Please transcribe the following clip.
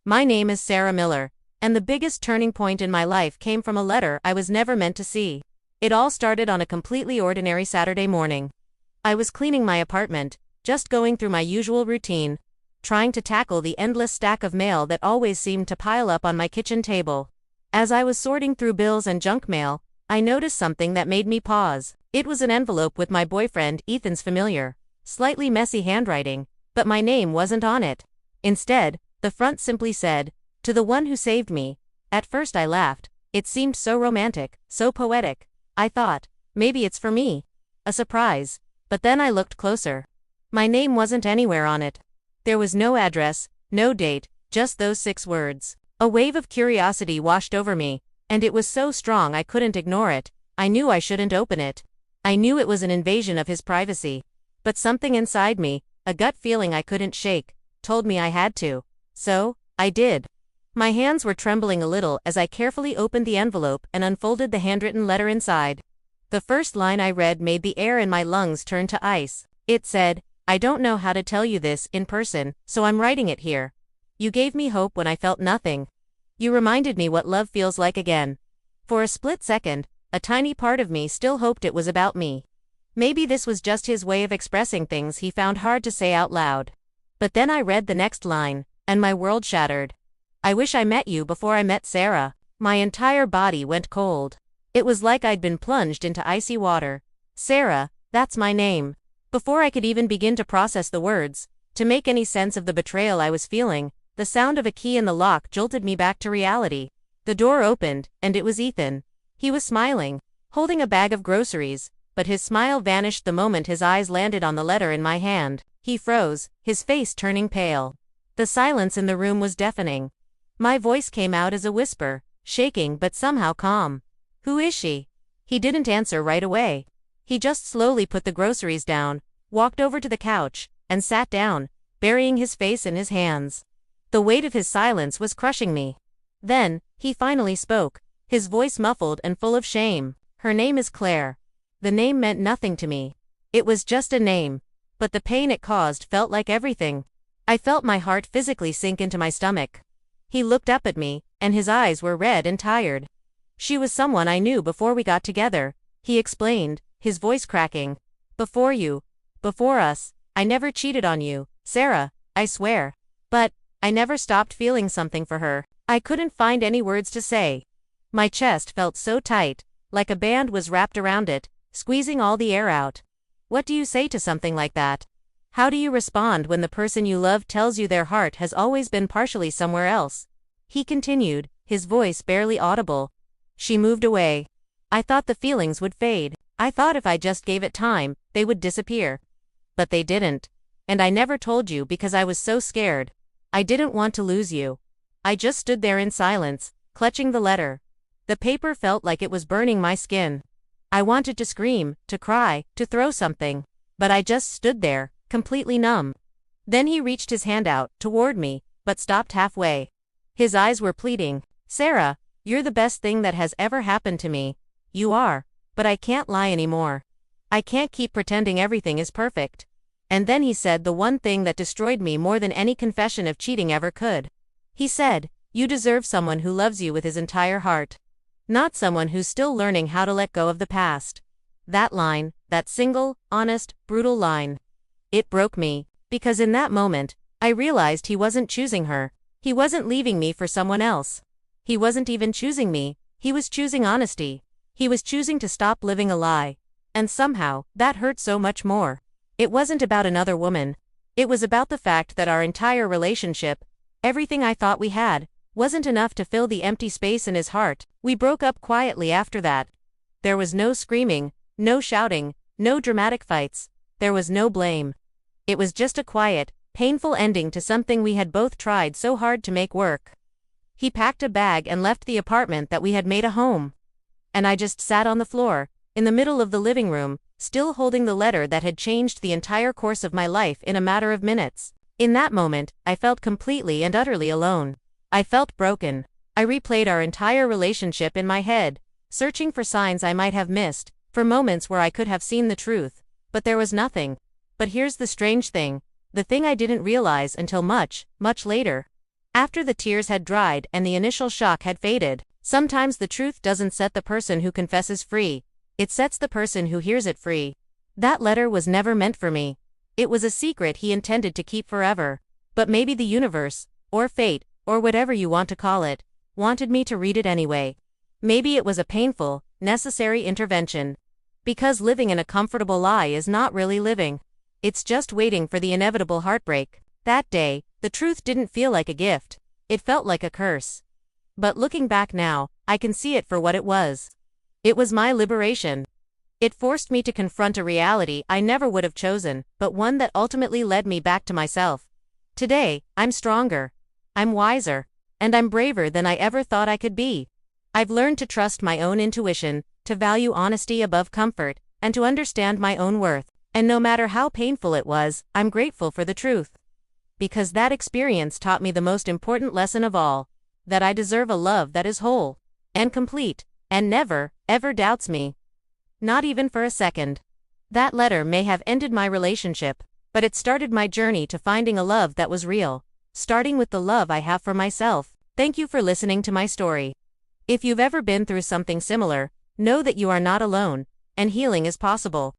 My name is Sarah Miller, and the biggest turning point in my life came from a letter I was never meant to see. It all started on a completely ordinary Saturday morning. I was cleaning my apartment, just going through my usual routine, trying to tackle the endless stack of mail that always seemed to pile up on my kitchen table. As I was sorting through bills and junk mail, I noticed something that made me pause. It was an envelope with my boyfriend Ethan's familiar, slightly messy handwriting, but my name wasn't on it. Instead, the front simply said, "To the one who saved me." At first I laughed. It seemed so romantic, so poetic. I thought, maybe it's for me. A surprise. But then I looked closer. My name wasn't anywhere on it. There was no address, no date, just those 6 words. A wave of curiosity washed over me, and it was so strong I couldn't ignore it. I knew I shouldn't open it. I knew it was an invasion of his privacy. But something inside me, a gut feeling I couldn't shake, told me I had to. So, I did. My hands were trembling a little as I carefully opened the envelope and unfolded the handwritten letter inside. The first line I read made the air in my lungs turn to ice. It said, "I don't know how to tell you this in person, so I'm writing it here. You gave me hope when I felt nothing. You reminded me what love feels like again." For a split second, a tiny part of me still hoped it was about me. Maybe this was just his way of expressing things he found hard to say out loud. But then I read the next line, and my world shattered. "I wish I met you before I met Sarah." My entire body went cold. It was like I'd been plunged into icy water. Sarah, that's my name. Before I could even begin to process the words, to make any sense of the betrayal I was feeling, the sound of a key in the lock jolted me back to reality. The door opened, and it was Ethan. He was smiling, holding a bag of groceries, but his smile vanished the moment his eyes landed on the letter in my hand. He froze, his face turning pale. The silence in the room was deafening. My voice came out as a whisper, shaking but somehow calm. "Who is she?" He didn't answer right away. He just slowly put the groceries down, walked over to the couch, and sat down, burying his face in his hands. The weight of his silence was crushing me. Then, he finally spoke, his voice muffled and full of shame. "Her name is Claire." The name meant nothing to me. It was just a name. But the pain it caused felt like everything. I felt my heart physically sink into my stomach. He looked up at me, and his eyes were red and tired. "She was someone I knew before we got together," he explained, his voice cracking. Before us, I never cheated on you, Sarah, I swear. But, I never stopped feeling something for her." I couldn't find any words to say. My chest felt so tight, like a band was wrapped around it, squeezing all the air out. What do you say to something like that? How do you respond when the person you love tells you their heart has always been partially somewhere else? He continued, his voice barely audible. "She moved away. I thought the feelings would fade. I thought if I just gave it time, they would disappear. But they didn't. And I never told you because I was so scared. I didn't want to lose you." I just stood there in silence, clutching the letter. The paper felt like it was burning my skin. I wanted to scream, to cry, to throw something. But I just stood there, completely numb. Then he reached his hand out, toward me, but stopped halfway. His eyes were pleading. "Sarah, you're the best thing that has ever happened to me. You are. But I can't lie anymore. I can't keep pretending everything is perfect." And then he said the one thing that destroyed me more than any confession of cheating ever could. He said, "You deserve someone who loves you with his entire heart. Not someone who's still learning how to let go of the past." That line, that single, honest, brutal line. It broke me, because in that moment, I realized he wasn't choosing her. He wasn't leaving me for someone else. He wasn't even choosing me, he was choosing honesty. He was choosing to stop living a lie. And somehow, that hurt so much more. It wasn't about another woman. It was about the fact that our entire relationship, everything I thought we had, wasn't enough to fill the empty space in his heart. We broke up quietly after that. There was no screaming, no shouting, no dramatic fights. There was no blame. It was just a quiet, painful ending to something we had both tried so hard to make work. He packed a bag and left the apartment that we had made a home. And I just sat on the floor, in the middle of the living room, still holding the letter that had changed the entire course of my life in a matter of minutes. In that moment, I felt completely and utterly alone. I felt broken. I replayed our entire relationship in my head, searching for signs I might have missed, for moments where I could have seen the truth. But there was nothing. But here's the strange thing, the thing I didn't realize until much, much later. After the tears had dried and the initial shock had faded, sometimes the truth doesn't set the person who confesses free, it sets the person who hears it free. That letter was never meant for me. It was a secret he intended to keep forever. But maybe the universe, or fate, or whatever you want to call it, wanted me to read it anyway. Maybe it was a painful, necessary intervention. Because living in a comfortable lie is not really living. It's just waiting for the inevitable heartbreak. That day, the truth didn't feel like a gift. It felt like a curse. But looking back now, I can see it for what it was. It was my liberation. It forced me to confront a reality I never would have chosen, but one that ultimately led me back to myself. Today, I'm stronger. I'm wiser. And I'm braver than I ever thought I could be. I've learned to trust my own intuition, to value honesty above comfort, and to understand my own worth. And no matter how painful it was, I'm grateful for the truth. Because that experience taught me the most important lesson of all, that I deserve a love that is whole and complete, and never, ever doubts me. Not even for a second. That letter may have ended my relationship, but it started my journey to finding a love that was real, starting with the love I have for myself. Thank you for listening to my story. If you've ever been through something similar, know that you are not alone, and healing is possible.